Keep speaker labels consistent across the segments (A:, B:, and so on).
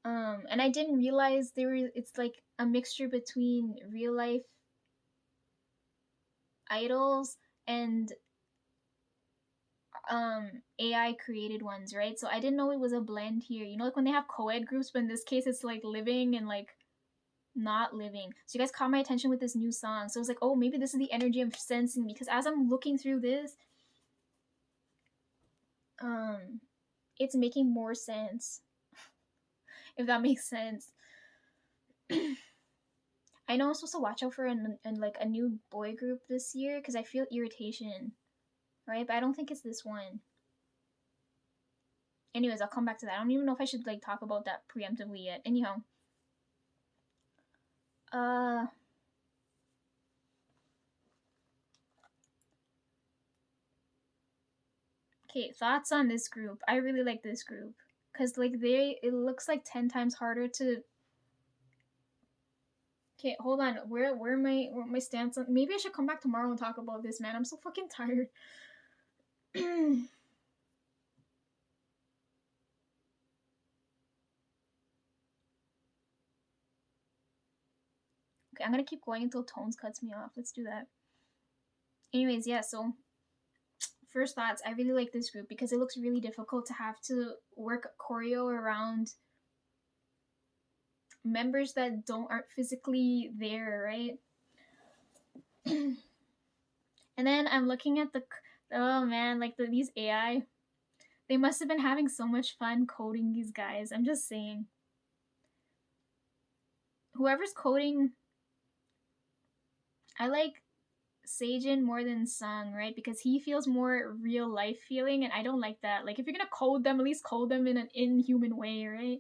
A: And I didn't realize it's like a mixture between real life idols and AI created ones, right? So I didn't know it was a blend here. You know, like when they have co-ed groups, but in this case it's like living and like not living. So you guys caught my attention with this new song. So I was like, oh, maybe this is the energy I'm sensing, because as I'm looking through this, um, it's making more sense, if that makes sense. I know I'm supposed to watch out for like a new boy group this year because I feel irritation, right? But I don't think it's this one. Anyways, I'll come back to that. I don't even know if I should like talk about that preemptively yet. Anyhow, uh, okay, thoughts on this group. I really like this group because like it looks like 10 times harder to. Okay, hold on. Where my stance on? Maybe I should come back tomorrow and talk about this, man. I'm so fucking tired. Okay, I'm gonna keep going until Tones cuts me off. Let's do that. Anyways, yeah. So first thoughts. I really like this group because it looks really difficult to have to work choreo around members that aren't physically there, right? And then I'm looking at oh man, like these AI, they must have been having so much fun coding these guys. I'm just saying. Whoever's coding, I like Seijin more than Sung, right? Because he feels more real life feeling, and I don't like that. Like if you're gonna code them, at least code them in an inhuman way, right?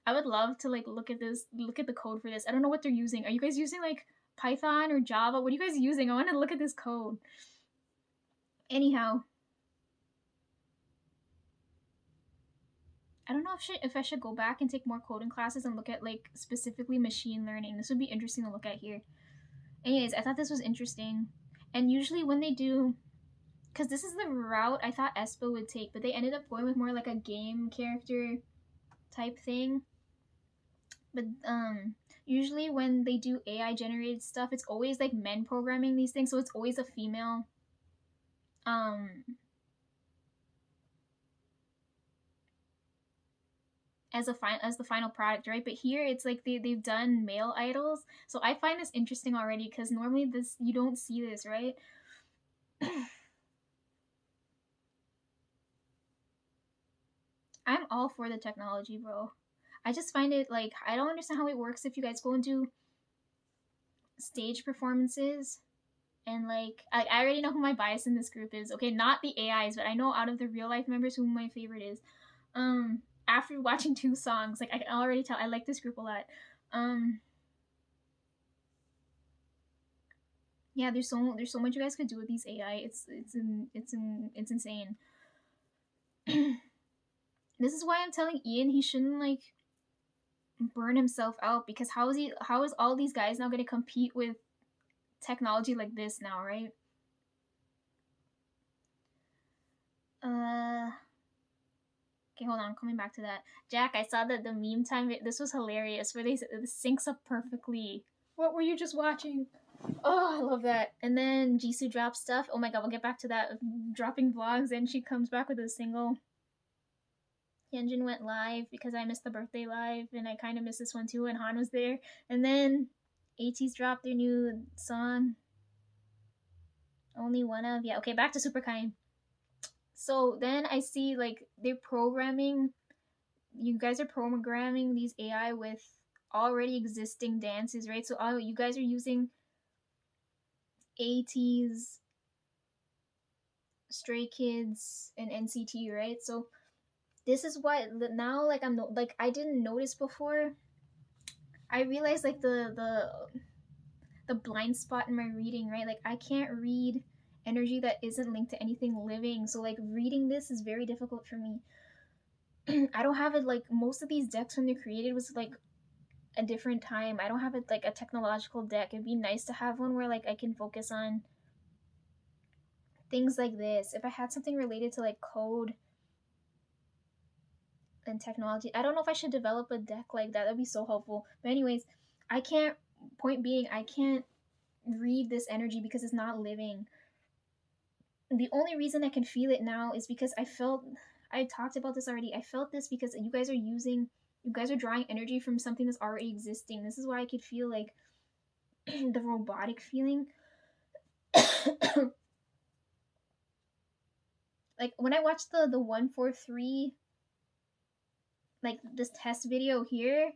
A: I would love to like look at the code for this. I don't know what they're using. Are you guys using like Python or Java? What are you guys using? I want to look at this code. Anyhow, I don't know if I should go back and take more coding classes and look at like specifically machine learning. This would be interesting to look at here. Anyways, I thought this was interesting. And usually when they do, because this is the route I thought Espo would take, but they ended up going with more like a game character type thing. But usually when they do AI generated stuff, it's always like men programming these things, so it's always a female um as the final product, right? But here it's like they've done male idols, so I find this interesting already because normally this you don't see this, right? I'm all for the technology, bro. I just find it like I don't understand how it works if you guys go and do stage performances and like I already know who my bias in this group is. Okay, not the AIs, but I know out of the real life members who my favorite is. After watching two songs, like I can already tell I like this group a lot. Um, yeah, there's so much you guys could do with these AI. It's insane. This is why I'm telling Ian he shouldn't like burn himself out because how is all these guys now going to compete with technology like this now, right? Uh Okay, hold on. I'm coming back to that. Jack, I saw that the meme time. This was hilarious. Where this syncs up perfectly. What were you just watching? Oh, I love that. And then Jisoo drops stuff. Oh my god, we'll get back to that. Dropping vlogs, and she comes back with a single. Hyunjin went live because I missed the birthday live, and I kind of missed this one too. And Han was there. And then ATEEZ dropped their new song. Only one of yeah. Okay, back to Super Kind. So then I see like they're programming you guys are programming these AI with already existing dances, right? So you guys are using ATEEZ, Stray Kids, and NCT, right? So this is what now like like I didn't notice before. I realized like the blind spot in my reading, right? Like I can't read energy that isn't linked to anything living. So like reading this is very difficult for me. I don't have it like most of these decks when they're created was like a different time. I don't have like a technological deck. It'd be nice to have one where like I can focus on things like this. If I had something related to like code, and technology. I don't know if I should develop a deck like that. That'd be so helpful. But anyways, I can't. Point being, I can't read this energy because it's not living. The only reason I can feel it now is because I felt. I talked about this already. I felt this because you guys are using. You guys are drawing energy from something that's already existing. This is why I could feel like the robotic feeling. Like when I watched the 143 like this test video here,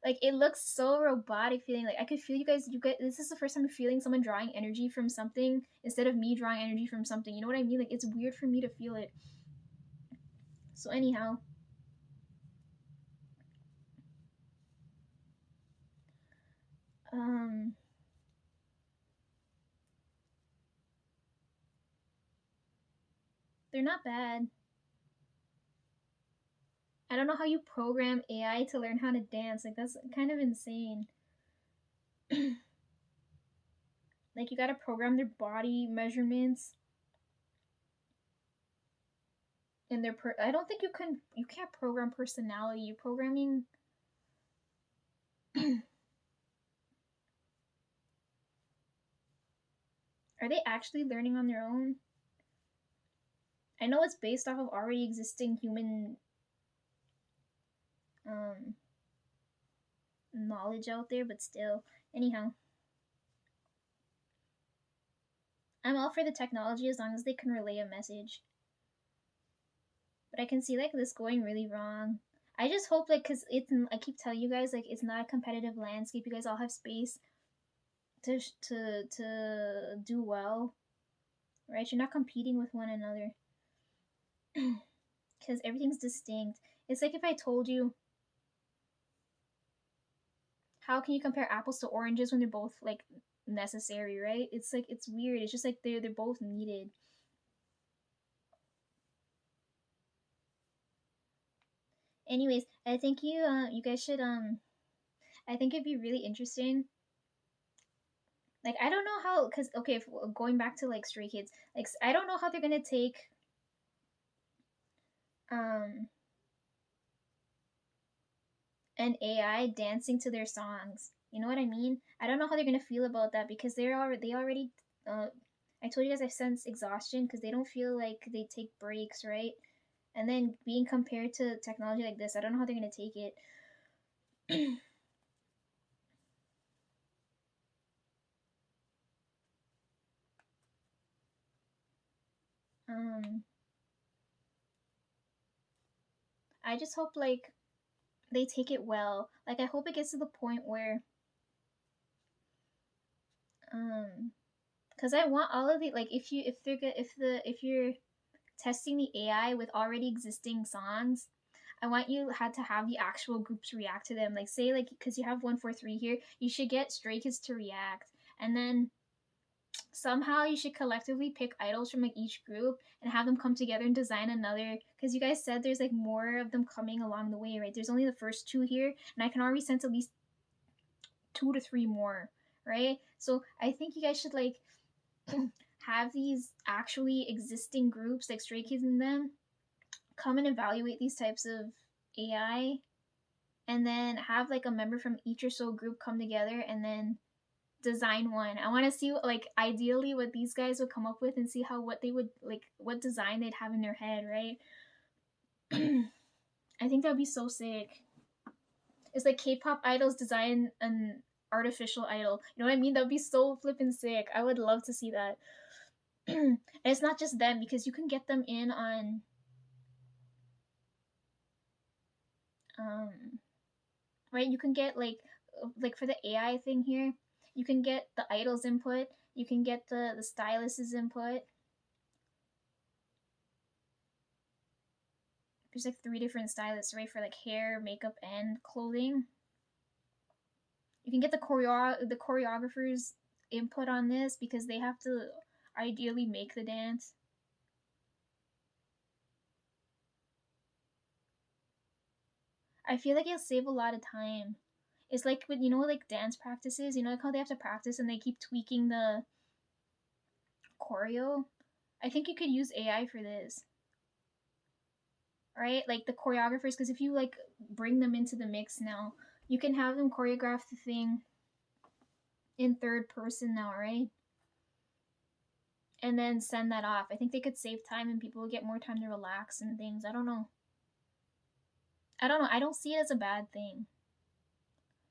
A: like it looks so robotic feeling. Like I could feel you guys this is the first time I'm feeling someone drawing energy from something instead of me drawing energy from something. You know what I mean? Like it's weird for me to feel it. So anyhow, um they're not bad. I don't know how you program AI to learn how to dance. Like that's kind of insane. Like you got to program their body measurements and I don't think you can't program personality. You're programming. Are they actually learning on their own? I know it's based off of already existing human um knowledge out there, but still. Anyhow, I'm all for the technology as long as they can relay a message. But I can see like this going really wrong. I just hope like cuz I keep telling you guys like it's not a competitive landscape. You guys all have space to do well, right? You're not competing with one another cuz everything's distinct. It's like if I told you how can you compare apples to oranges when they're both like necessary, right? It's like it's weird. It's just like they're both needed. Anyways, I think you guys should I think it'd be really interesting. Like I don't know how cuz okay, if, going back to like Stray Kids, like I don't know how they're going to take um an AI dancing to their songs. You know what I mean? I don't know how they're going to feel about that because they already uh I told you guys I sense exhaustion because they don't feel like they take breaks, right? And then being compared to technology like this, I don't know how they're going to take it. um I just hope like they take it well. Like I hope it gets to the point where because I want all of the like if you're testing the AI with already existing songs, I want you had to have the actual groups react to them. Like say like because you have 143 here, you should get Stray Kids to react, and then somehow you should collectively pick idols from like each group and have them come together and design another because you guys said there's like more of them coming along the way, right? There's only the first two here and I can already sense at least two to three more, right? So I think you guys should like have these actually existing groups like Stray Kids in them come and evaluate these types of AI and then have like a member from each or so group come together and then design one. I want to see like ideally what these guys would come up with and see how what they would like what design they'd have in their head, right? I think that would be so sick. It's like K-pop idols design an artificial idol. You know what I mean? That would be so flippin' sick. I would love to see that. And it's not just them because you can get them in on um right? You can get like for the AI thing here, you can get the idol's input, you can get the stylist's input. There's like three different stylists, right? For like hair, makeup, and clothing. You can get the choreographer's input on this because they have to ideally make the dance. I feel like it'll save a lot of time. It's like with like dance practices, like how they have to practice and they keep tweaking the choreo. I think you could use AI for this. right? Like the choreographers, because if you like bring them into the mix now, you can have them choreograph the thing in third person now, right? And then send that off. I think they could save time and people would get more time to relax and things. I don't know. I don't know. I don't see it as a bad thing.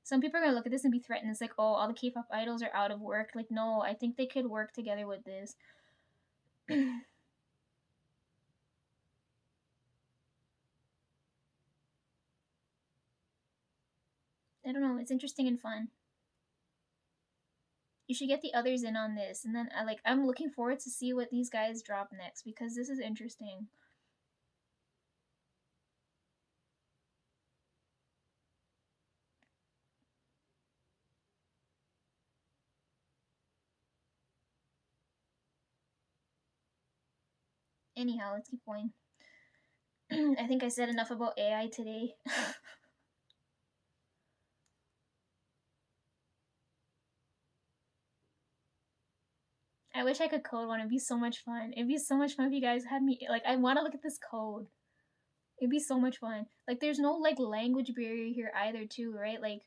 A: Some people are gonna look at this and be threatened. It's like, oh, all the K-pop idols are out of work. Like, no, I think they could work together with this. I don't know. It's interesting and fun. You should get the others in on this, and then I'm looking forward to see what these guys drop next because this is interesting. Anyhow, let's keep going. I think I said enough about AI today. I wish I could code one. It'd be so much fun. It'd be so much fun if you guys had me. Like, I want to look at this code. It'd be so much fun. Like, there's no like language barrier here either, too, right? Like,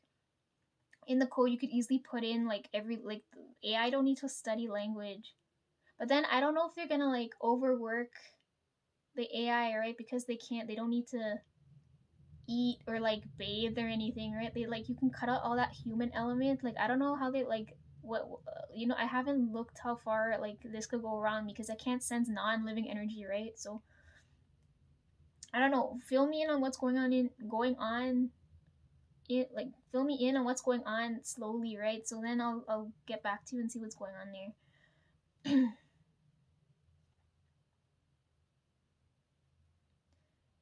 A: in the code, you could easily put in like AI don't need to study language. But then I don't know if they're gonna like overwork the AI, right? Because they don't need to eat or like bathe or anything, right? They like you can cut out all that human element. Like I don't know how they like what I haven't looked how far like this could go wrong because I can't sense non-living energy, right? So I don't know. Fill me in on what's going on it like fill me in on what's going on slowly, right? So then I'll get back to you and see what's going on there.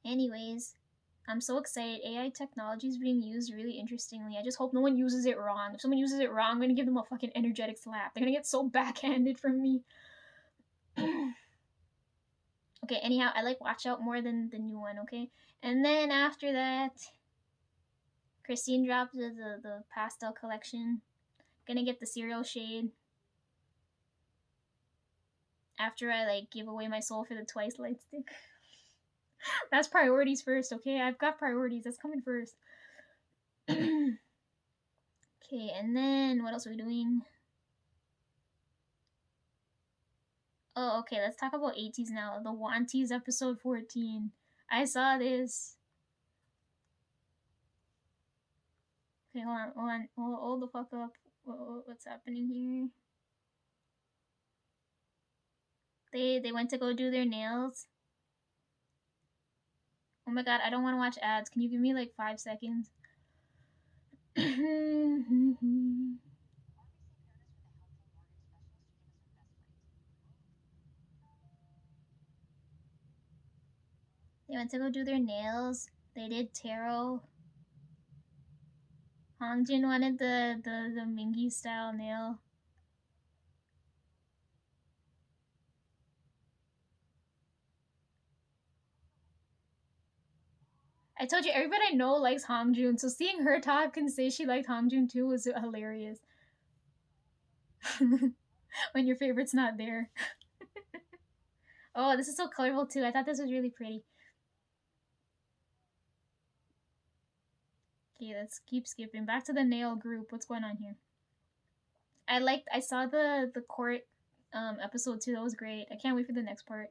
A: Anyways, I'm so excited. AI technology is being used really interestingly. I just hope no one uses it wrong. If someone uses it wrong, I'm gonna give them a fucking energetic slap. They're gonna get so backhanded from me. Okay, anyhow, I like Watch Out more than the new one, okay? And then after that, Christine dropped the pastel collection. Gonna get the cereal shade. After I like give away my soul for the Twice light stick. That's priorities first, okay? I've got priorities. That's coming first. Okay, and then what else are we doing? Oh, okay, let's talk about 80s now. The Wanties episode 14. I saw this. Okay, hold on. Hold the fuck up. What's happening here? They went to go do their nails. Oh my god, I don't want to watch ads. Can you give me like 5 seconds? They went to go do their nails. They did tarot. Hongjin wanted the Mingi style nail. I told you everybody I know likes Hongjun, so seeing her talk and say she liked Hongjun too was hilarious. When your favorite's not there. Oh, this is so colorful too. I thought this was really pretty. Okay, let's keep skipping. Back to the nail group. What's going on here? I saw the court episode too. That was great. I can't wait for the next part.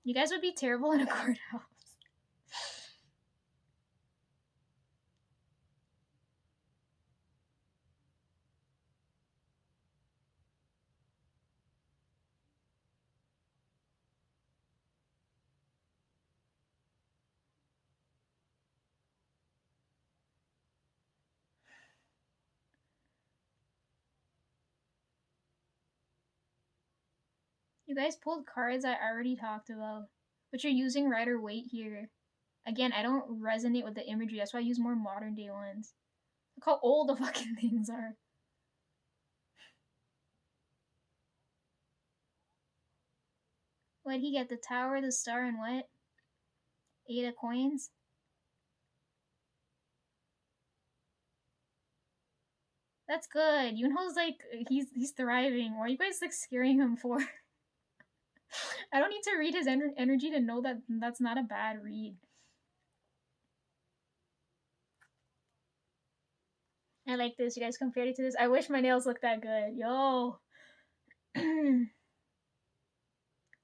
A: You guys would be terrible in a courthouse. You guys pulled cards I already talked about, but you're using Rider Waite here. Again, I don't resonate with the imagery. That's why I use more modern day ones. Look how old the fucking things are. What'd he get? The tower, the star, and what? 8 of coins? That's good. Yunho's like he's thriving. Why are you guys like scaring him for? I don't need to read his energy to know that that's not a bad read. I like this. You guys compared it to this. I wish my nails looked that good. Yo.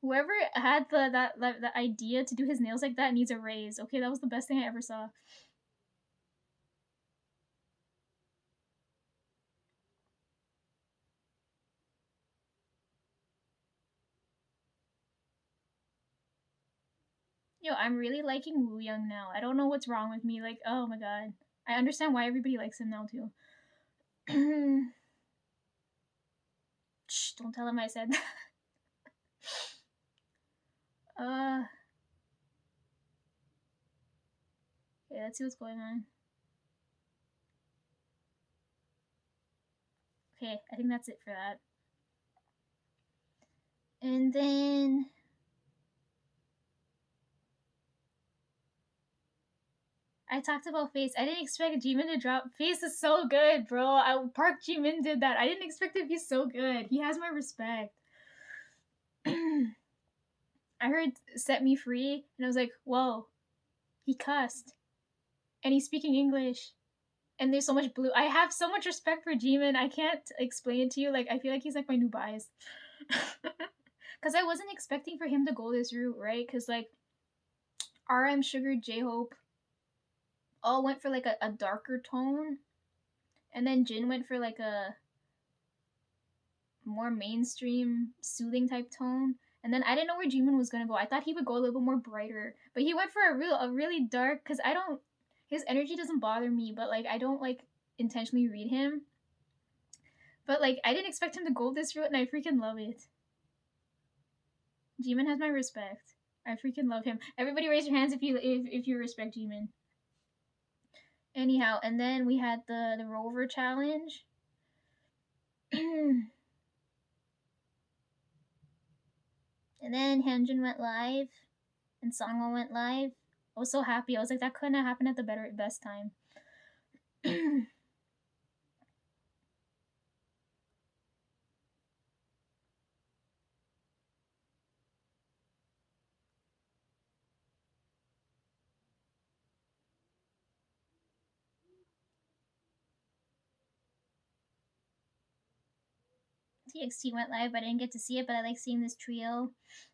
A: Whoever had the idea to do his nails like that needs a raise. Okay, that was the best thing I ever saw. Yo, I'm really liking Woo Young now. I don't know what's wrong with me. Like, oh my god. I understand why everybody likes him now too. Shh, don't tell him I said that. Okay, let's see what's going on. Okay, I think that's it for that. And then I talked about Face. I didn't expect Jimin to drop. Face is so good, bro. Park Jimin did that. I didn't expect it to be so good. He has my respect. I heard Set Me Free, and I was like, whoa, he cussed. And he's speaking English. And there's so much blue. I have so much respect for Jimin. I can't explain it to you. Like, I feel like he's like my new bias. Because I wasn't expecting for him to go this route, right? Because, like, RM, Sugar, J-Hope all went for, like, a darker tone. And then Jin went for, like, a more mainstream, soothing type tone. And then I didn't know where Jimin was gonna go. I thought he would go a little bit more brighter. But he went for a really dark, because I don't, his energy doesn't bother me, but, like, I don't, like, intentionally read him. But, like, I didn't expect him to go this route, and I freaking love it. Jimin has my respect. I freaking love him. Everybody raise your hands if you respect Jimin. Anyhow, and then we had the Rover challenge. And then Hyunjin went live, and Sangwon went live. I was so happy. I was like, that couldn't have happened at the best time. TXT went live, but I didn't get to see it, but I like seeing this trio.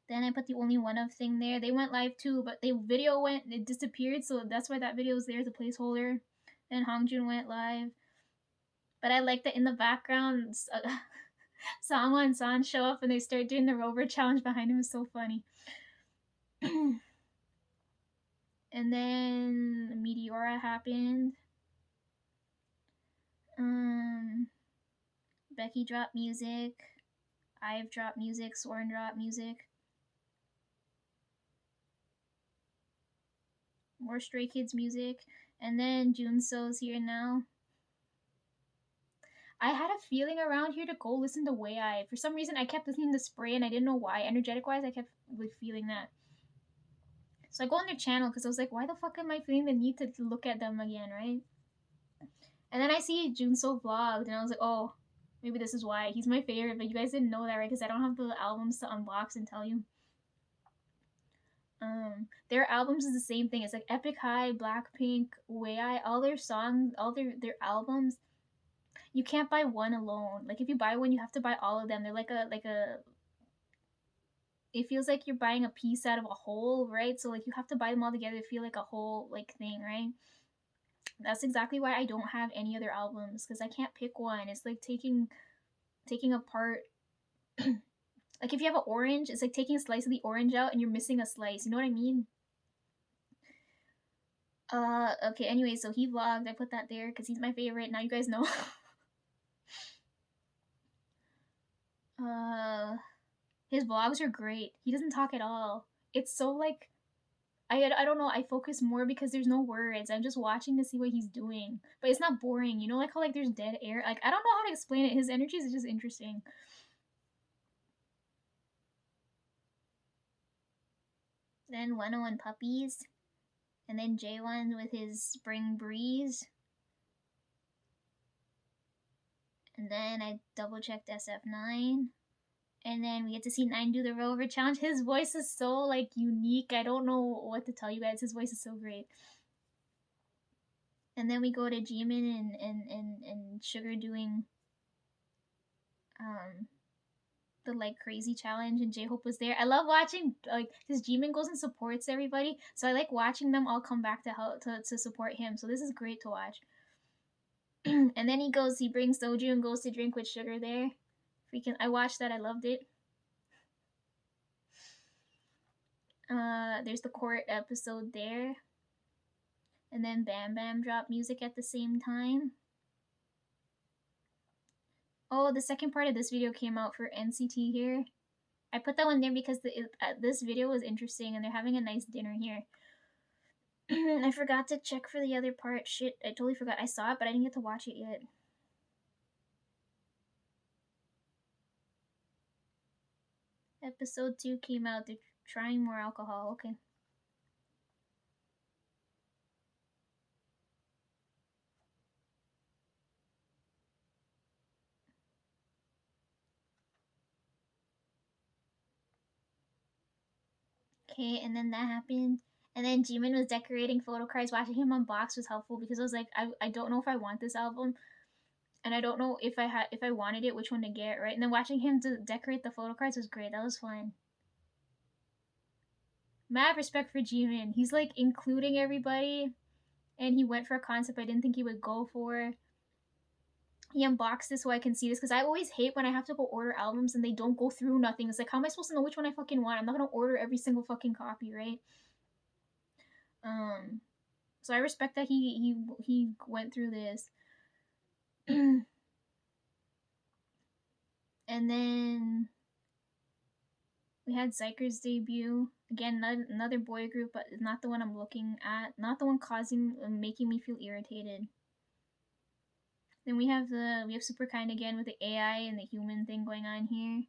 A: Then I put the only one of thing there. They went live too, but the video it disappeared, so that's why that video was there as a placeholder. Then Hongjun went live. But I like that in the background, Sangwon and San show up and they start doing the Rover challenge behind him. Is so funny. And then Meteora happened. Becky dropped music. I've dropped music. Soren dropped music. More Stray Kids music. And then Junso's here now. I had a feeling around here to go listen to Way I. For some reason, I kept listening to Spray and I didn't know why. Energetic wise, I kept like feeling that. So I go on their channel because I was like, why the fuck am I feeling the need to look at them again, right? And then I see Junso vlogged and I was like, oh, maybe this is why. He's my favorite, but you guys didn't know that, right? Because I don't have the albums to unbox and tell you. Their albums is the same thing. It's like Epic High, Blackpink, Way I, all their songs, all their albums. You can't buy one alone. Like if you buy one, you have to buy all of them. They're like a. It feels like you're buying a piece out of a whole, right? So like you have to buy them all together to feel like a whole like thing, right? That's exactly why I don't have any other albums because I can't pick one. It's like taking apart. Like if you have an orange, it's like taking a slice of the orange out and you're missing a slice. You know what I mean? Okay, anyway, so he vlogged. I put that there because he's my favorite. Now you guys know. His vlogs are great. He doesn't talk at all. It's so like, I don't know. I focus more because there's no words. I'm just watching to see what he's doing. But it's not boring. You know, like how like there's dead air. Like I don't know how to explain it. His energy is just interesting. Then 101 Puppies. And then J1 with his Spring Breeze. And then I double checked SF9. And then we get to see Nine do the rover challenge. His voice is so like unique. I don't know what to tell you guys. His voice is so great. And then we go to Jimin and Sugar doing the like crazy challenge, and J-Hope was there. I love watching like because Jimin goes and supports everybody, so I like watching them all come back to help to support him. So this is great to watch. And then he brings Soju and goes to drink with Sugar there. Freaking, I watched that. I loved it. There's the court episode there, and then Bam Bam dropped music at the same time. Oh, the second part of this video came out for NCT here. I put that one there because this video was interesting, and they're having a nice dinner here. I forgot to check for the other part. Shit, I totally forgot. I saw it, but I didn't get to watch it yet. Episode 2 came out. They're trying more alcohol. Okay. Okay, and then that happened. And then Jimin was decorating photo cards. Watching him unbox was helpful because I was like, I don't know if I want this album, and I don't know if I wanted it, which one to get, right? And then watching him to decorate the photo cards was great. That was fun. Mad respect for Jimin. He's like including everybody, and he went for a concept I didn't think he would go for. He unboxed this so I can see this because I always hate when I have to go order albums and they don't go through nothing. It's like, how am I supposed to know which one I fucking want? I'm not gonna order every single fucking copy, right? So I respect that he went through this. And then we had Zyker's debut. Again, another boy group, but not the one I'm looking at. Not the one making me feel irritated. Then we have Super Kind again with the AI and the human thing going on here.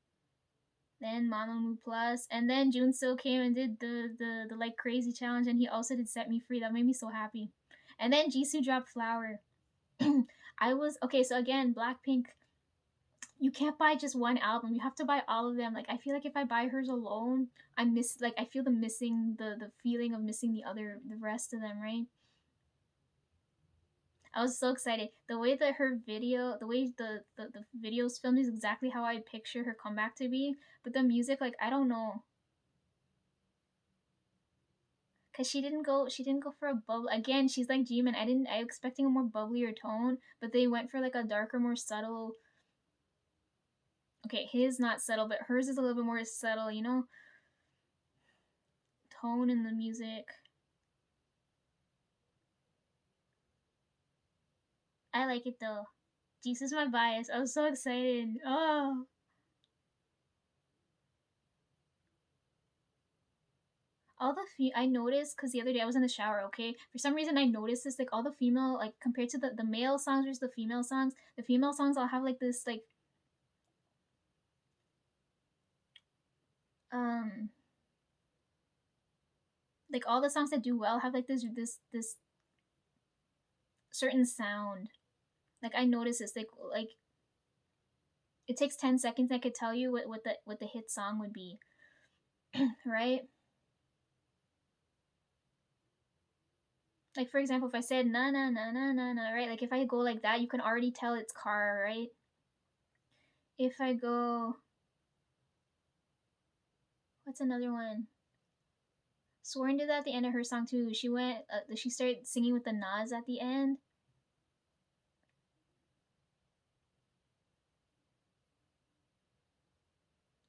A: Then Mamamoo Plus, and then Junso came and did the like crazy challenge, and he also did Set Me Free. That made me so happy. And then Jisoo dropped Flower. I was okay. So again, Blackpink, you can't buy just one album. You have to buy all of them. Like I feel like if I buy hers alone, I feel the feeling of missing the rest of them, right? I was so excited. The way that the way the videos filmed is exactly how I picture her comeback to be. But the music, like I don't know, cause she didn't go for a bubble again. She's like Jimin. I was expecting a more bubblier tone, but they went for like a darker, more subtle. Okay, his not subtle, but hers is a little bit more subtle. You know, tone in the music. I like it though. Jesus, my bias. I was so excited. Oh. I noticed because the other day I was in the shower. Okay, for some reason I noticed this, like all the female, like compared to the male songs versus the female songs all have like this um like all the songs that do well have like this certain sound. Like I noticed this, like it takes 10 seconds. I could tell you what the hit song would be, right? Like for example, if I said na na na na na na, right? Like if I go like that, you can already tell it's Car, right? If I go, what's another one? Sworn did that at the end of her song too. She started singing with the Nas at the end.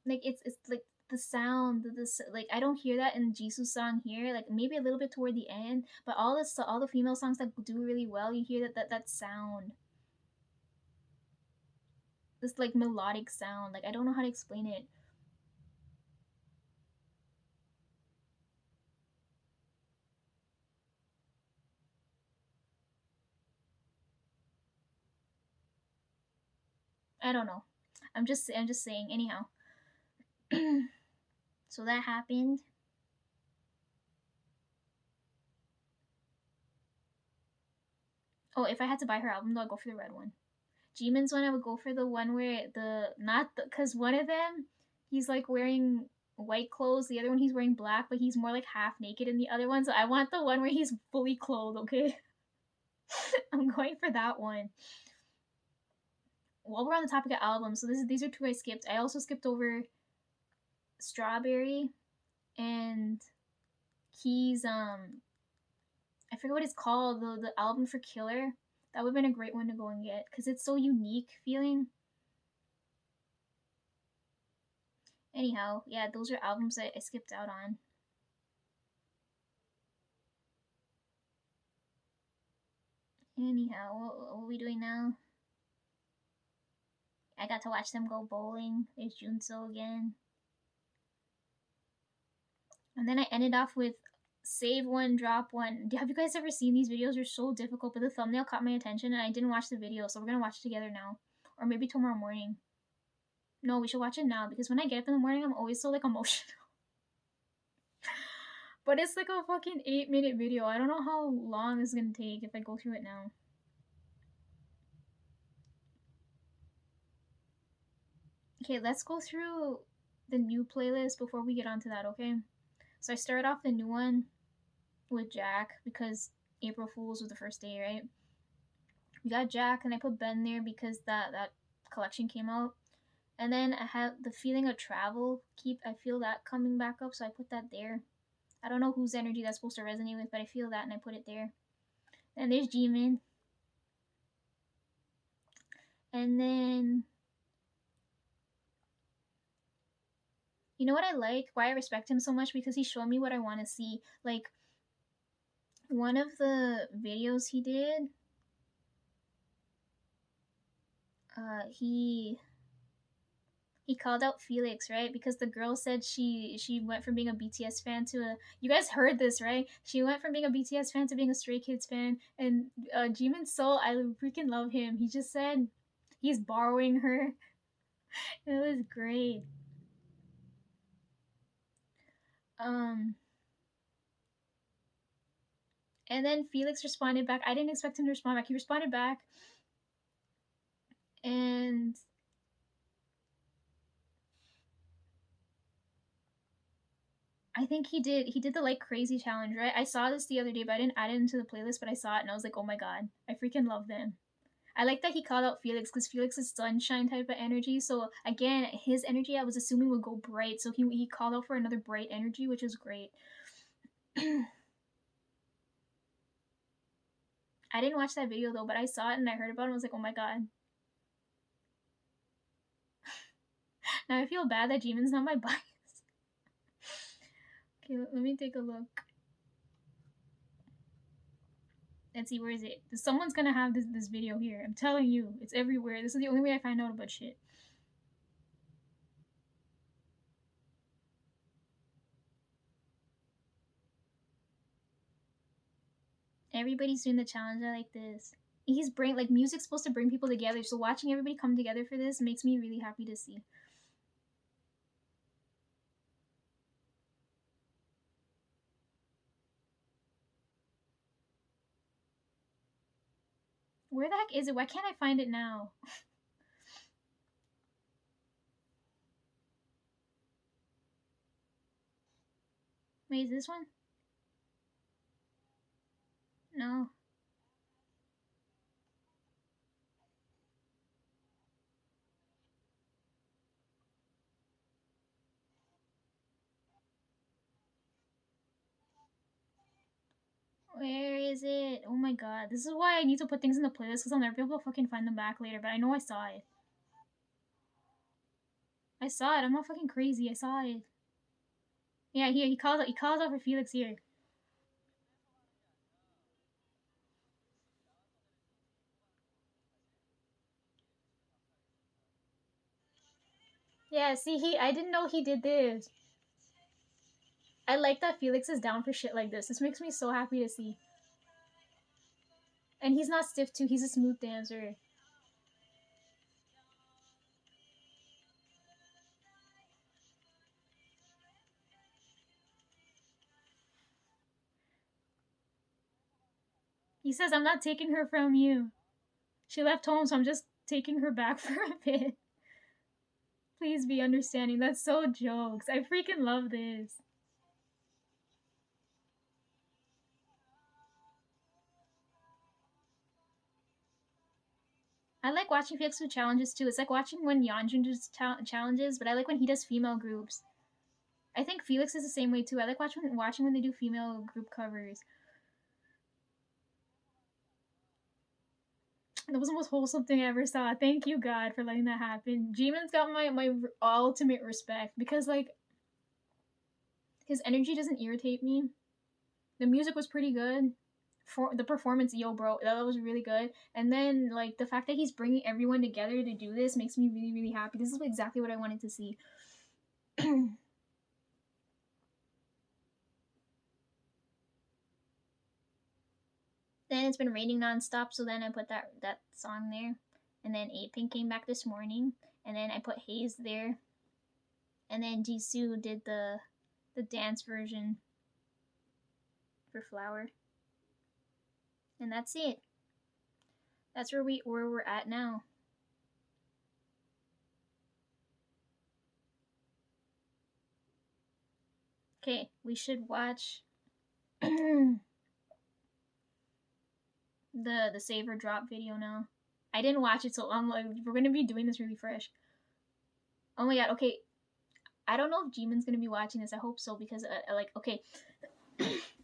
A: Like it's like the sound, this like I don't hear that in Jisoo's song here. Like maybe a little bit toward the end, but all the female songs that do really well, you hear that sound. This like melodic sound. Like I don't know how to explain it. I don't know. I'm just saying. Anyhow, so that happened. Oh, if I had to buy her album, though, I'd go for the red one. Jimin's one, I would go for the one where the not the because one of them He's like wearing white clothes. The other one he's wearing black, but he's more like half naked in the other one. So I want the one where he's fully clothed. Okay, I'm going for that one. While we're on the topic of albums, so these are two I skipped. I also skipped over Strawberry and Key's I forget what it's called, the album for Killer. That would have been a great one to go and get because it's so unique feeling. Anyhow, yeah, those are albums I skipped out on. Anyhow, what are we doing now? I got to watch them go bowling. There's Junso again. And then I ended off with save one, drop one. Have you guys ever seen these videos? They're so difficult, but the thumbnail caught my attention and I didn't watch the video, so we're gonna watch it together now. Or maybe tomorrow morning. No, we should watch it now because when I get up in the morning, I'm always so like emotional. But it's like a fucking 8-minute video. I don't know how long it's gonna take if I go through it now. Okay, let's go through the new playlist before we get onto that, okay? So I started off the new one with Jack because April Fools was the first day, right? We got Jack and I put Ben there because that collection came out. And then I have the feeling of travel. I feel that coming back up, so I put that there. I don't know whose energy that's supposed to resonate with, but I feel that and I put it there. And there's Jimin. And then you know what I like? Why I respect him so much? Because he showed me what I want to see. Like one of the videos he did, he called out Felix, right? Because the girl said she went from being a BTS fan to a, you guys heard this, right? She went from being a BTS fan to being a Stray Kids fan. And Jimin Soul, I freaking love him. He just said he's borrowing her. It was great. Um and then Felix responded back. I didn't expect him to respond back. He responded back and I think he did the like crazy challenge, right? I saw this the other day, but I didn't add it into the playlist, but I saw it and I was like, oh my god, I freaking love them. I like that he called out Felix because Felix is sunshine type of energy. So again, his energy I was assuming would go bright. So he called out for another bright energy, which is great. I didn't watch that video though, but I saw it and I heard about it and I was like, oh my god. Now I feel bad that Jimin's not my bias. Okay, let me take a look. Let's see, where is it? Someone's gonna have this video here. I'm telling you, it's everywhere. This is the only way I find out about shit. Everybody's doing the challenge. I like this. He's bring like music's supposed to bring people together, so watching everybody come together for this makes me really happy to see. Where the heck is it? Why can't I find it now? Wait, is this one? No. Where is it? Oh my god. This is why I need to put things in the playlist because I'll never be able to fucking find them back later, but I know I saw it. I saw it. I'm not fucking crazy. I saw it. Yeah, here he calls out for Felix here. Yeah, see I didn't know he did this. I like that Felix is down for shit like this. This makes me so happy to see. And he's not stiff too, he's a smooth dancer. He says, I'm not taking her from you. She left home, so I'm just taking her back for a bit. Please be understanding. That's so jokes. I freaking love this. I like watching Felix do challenges too. It's like watching when Yeonjun does challenges, but I like when he does female groups. I think Felix is the same way too. I like watching when they do female group covers. That was the most wholesome thing I ever saw. Thank you, God, for letting that happen. Jimin's got my ultimate respect because like his energy doesn't irritate me. The music was pretty good. For the performance, yo, bro, that was really good. And then like the fact that he's bringing everyone together to do this makes me really really happy. This is exactly what I wanted to see. Then it's been raining nonstop, so then I put that song there, and then 8pink came back this morning, and then I put Haze there, and then Jisoo did the dance version for Flower, and that's it. That's where we're at now. Okay, we should watch the Save or Drop video now. I didn't watch it, so I'm like, we're gonna be doing this really fresh. Oh my god, okay. I don't know if Jimin's gonna be watching this. I hope so because like okay,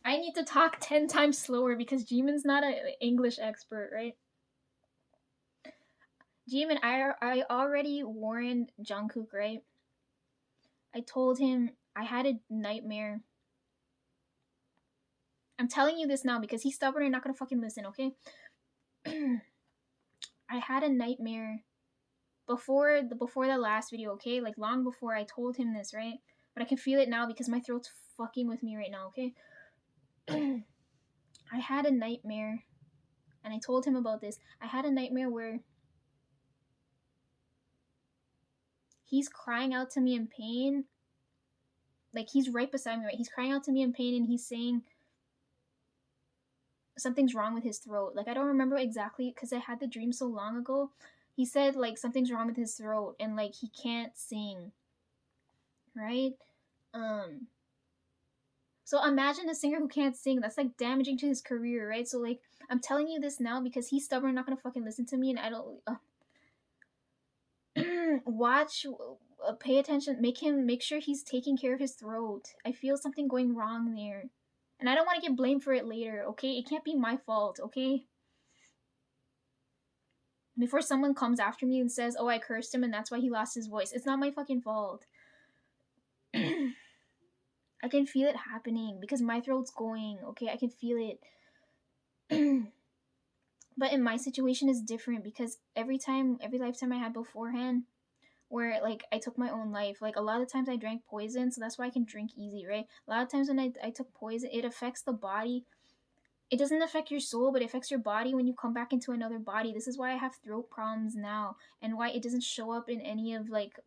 A: I need to talk 10 times slower because Jimin's not an English expert, right? Jimin, I already warned Jungkook, right? I told him I had a nightmare. I'm telling you this now because he's stubborn and not gonna fucking listen, okay? I had a nightmare before the last video, okay? Like long before I told him this, right? But I can feel it now because my throat's fucking with me right now, okay? I had a nightmare, and I told him about this. I had a nightmare where he's crying out to me in pain. Like he's right beside me, right? He's crying out to me in pain, and he's saying something's wrong with his throat. Like I don't remember exactly because I had the dream so long ago. He said like something's wrong with his throat and like he can't sing, right? Um, so imagine a singer who can't sing. That's like damaging to his career, right? So like I'm telling you this now because he's stubborn, not gonna fucking listen to me, and I don't. Watch, pay attention. Make sure he's taking care of his throat. I feel something going wrong there, and I don't want to get blamed for it later. Okay, it can't be my fault. Okay. Before someone comes after me and says, "Oh, I cursed him and that's why he lost his voice," it's not my fucking fault. I can feel it happening because my throat's going. Okay, I can feel it. But in my situation is different because every lifetime I had beforehand where like I took my own life, like a lot of times I drank poison, so that's why I can drink easy, right? A lot of times when I took poison, it affects the body. It doesn't affect your soul, but it affects your body when you come back into another body. This is why I have throat problems now and why it doesn't show up in any of like